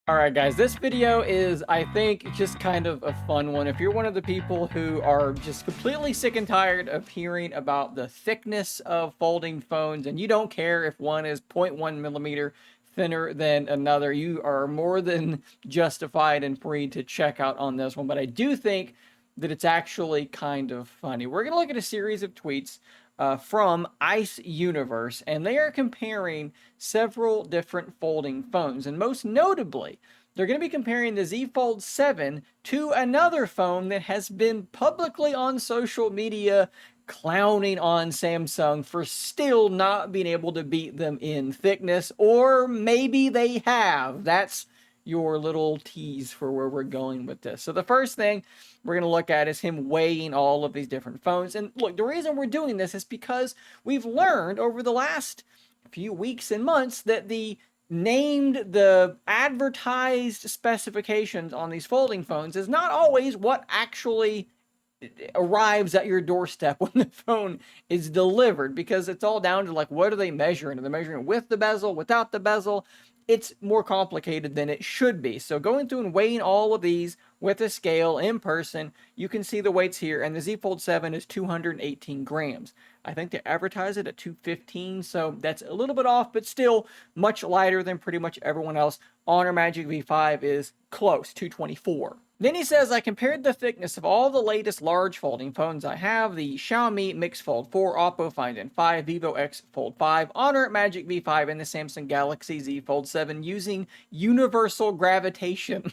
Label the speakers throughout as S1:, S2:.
S1: Alright guys, this video is, I think, just kind of a fun one. If you're one of the people who are just completely sick and tired of hearing about the thickness of folding phones, and you don't care if one is 0.1 millimeter thinner than another, you are more than justified and free to check out on this one. But I do think that it's actually kind of funny. We're going to look at a series of tweets from Ice Universe, and they are comparing several different folding phones. And most notably, they're going to be comparing the Z Fold 7 to another phone that has been publicly on social media clowning on Samsung for still not being able to beat them in thickness, or maybe they have. That's your little tease for where we're going with this. So the first thing we're going to look at is him weighing all of these different phones. And look, the reason we're doing this is because we've learned over the last few weeks and months that the advertised specifications on these folding phones is not always what actually arrives at your doorstep when the phone is delivered, because it's all down to like, what are they measuring? Are they measuring with the bezel, without the bezel? It's more complicated than it should be. So going through and weighing all of these with a scale in person, you can see the weights here, and the Z Fold 7 is 218 grams. I think they advertise it at 215, so that's a little bit off, but still much lighter than pretty much everyone else. Honor Magic V5 is close, 224. Then he says, I compared the thickness of all the latest large folding phones I have: the Xiaomi Mix Fold 4, Oppo Find N5, Vivo X Fold 5, Honor Magic V5, and the Samsung Galaxy Z Fold 7, using universal gravitation.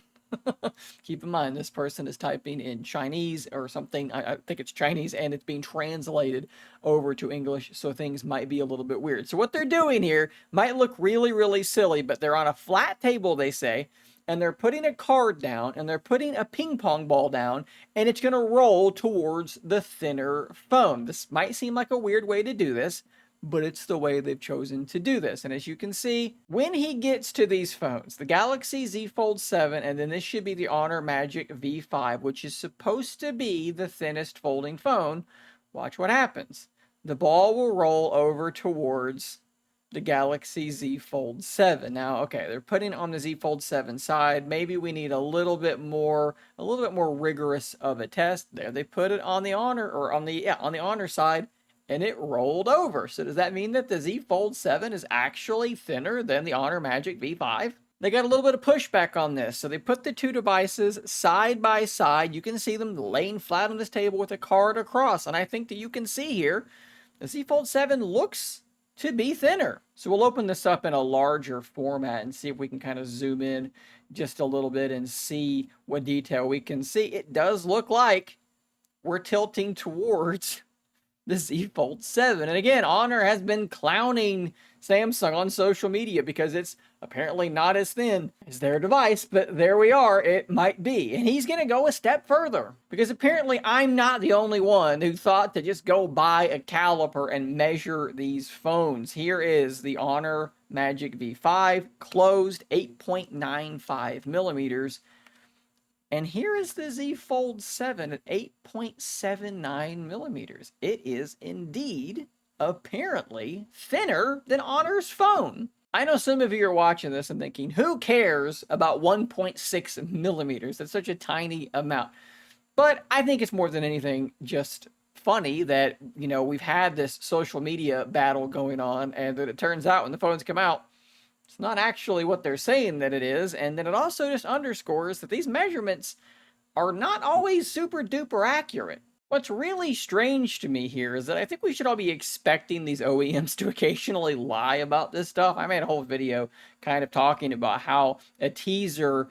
S1: Keep in mind, this person is typing in Chinese or something. I think it's Chinese, and it's being translated over to English, so things might be a little bit weird. So what they're doing here might look really, really silly, but they're on a flat table, they say, and they're putting a card down, and they're putting a ping pong ball down, and it's going to roll towards the thinner phone. This might seem like a weird way to do this, but it's the way they've chosen to do this. And as you can see, when he gets to these phones, the Galaxy Z Fold 7, and then this should be the Honor Magic V5, which is supposed to be the thinnest folding phone, watch what happens. The ball will roll over towards the Galaxy Z Fold 7. Now, okay, they're putting it on the Z Fold 7 side. Maybe we need a little bit more rigorous of a test. There, they put it on the Honor, or on the Honor side, and it rolled over. So does that mean that the Z Fold 7 is actually thinner than the Honor Magic V5? They got a little bit of pushback on this. So they put the two devices side by side. You can see them laying flat on this table with a card across. And I think that you can see here, the Z Fold 7 looks to be thinner. So we'll open this up in a larger format and see if we can kind of zoom in just a little bit and see what detail we can see. It does look like we're tilting towards the Z Fold 7. And again, Honor has been clowning Samsung on social media because it's apparently not as thin as their device, but there we are, it might be. And he's going to go a step further, because apparently I'm not the only one who thought to just go buy a caliper and measure these phones. Here is the Honor Magic V5, closed, 8.95 millimeters. And here is the Z Fold 7 at 8.79 millimeters. It is indeed, apparently, thinner than Honor's phone. I know some of you are watching this and thinking, who cares about 1.6 millimeters? That's such a tiny amount. But I think it's more than anything just funny that, you know, we've had this social media battle going on, and that it turns out when the phones come out, it's not actually what they're saying that it is. And then it also just underscores that these measurements are not always super duper accurate. What's really strange to me here is that I think we should all be expecting these OEMs to occasionally lie about this stuff. I made a whole video kind of talking about how a teaser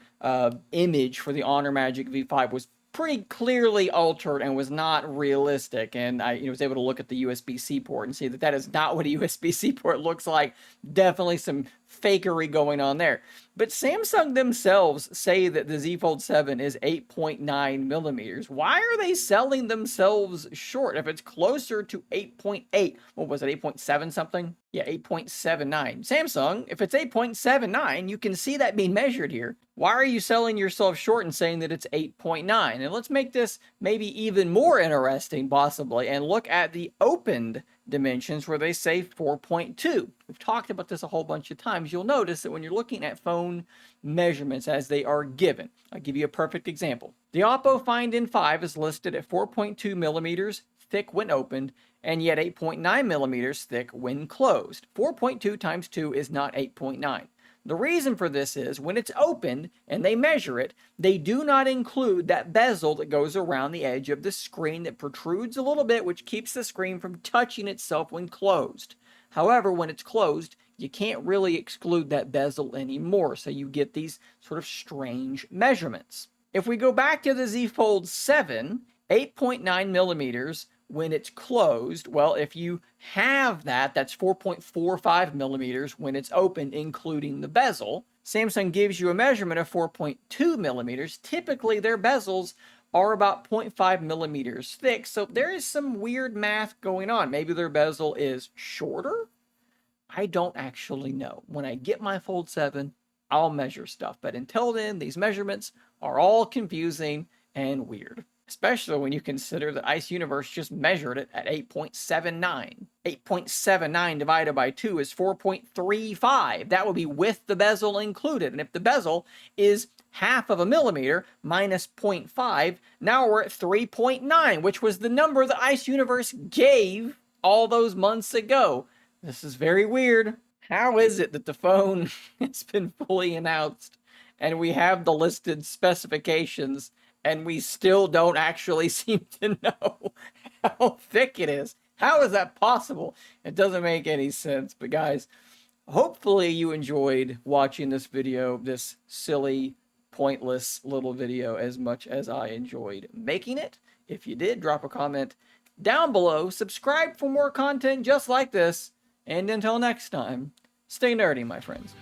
S1: image for the Honor Magic V5 was pretty clearly altered and was not realistic, and I was able to look at the USB-C port and see that that is not what a USB-C port looks like. Definitely some fakery going on there. But Samsung themselves say that the Z Fold 7 is 8.9 millimeters. Why are they selling themselves short if it's closer to 8.8? What was it, 8.7 something? Yeah, 8.79. Samsung, if it's 8.79, you can see that being measured here. Why are you selling yourself short and saying that it's 8.9? And let's make this maybe even more interesting, possibly, and look at the opened dimensions where they say 4.2. We've talked about this a whole bunch of times. You'll notice that when you're looking at phone measurements as they are given, I'll give you a perfect example. The Oppo Find N5 is listed at 4.2 millimeters thick when opened, and yet 8.9 millimeters thick when closed. 4.2 times 2 is not 8.9. The reason for this is when it's opened and they measure it, they do not include that bezel that goes around the edge of the screen that protrudes a little bit, which keeps the screen from touching itself when closed. However, when it's closed, you can't really exclude that bezel anymore, so you get these sort of strange measurements. If we go back to the Z Fold 7, 8.9 millimeters when it's closed, well, if you have that, that's 4.45 millimeters when it's open, including the bezel. Samsung gives you a measurement of 4.2 millimeters. Typically, their bezels are about 0.5 millimeters thick, so there is some weird math going on. Maybe their bezel is shorter? I don't actually know. When I get my Fold 7, I'll measure stuff, but until then, these measurements are all confusing and weird. Especially when you consider that Ice Universe just measured it at 8.79. 8.79 divided by 2 is 4.35. That would be with the bezel included. And if the bezel is half of a millimeter minus 0.5, now we're at 3.9, which was the number that Ice Universe gave all those months ago. This is very weird. How is it that the phone has been fully announced and we have the listed specifications and we still don't actually seem to know how thick it is? How is that possible? It doesn't make any sense. But guys, hopefully you enjoyed watching this video, this silly, pointless little video, as much as I enjoyed making it. If you did, drop a comment down below. Subscribe for more content just like this. And until next time, stay nerdy, my friends.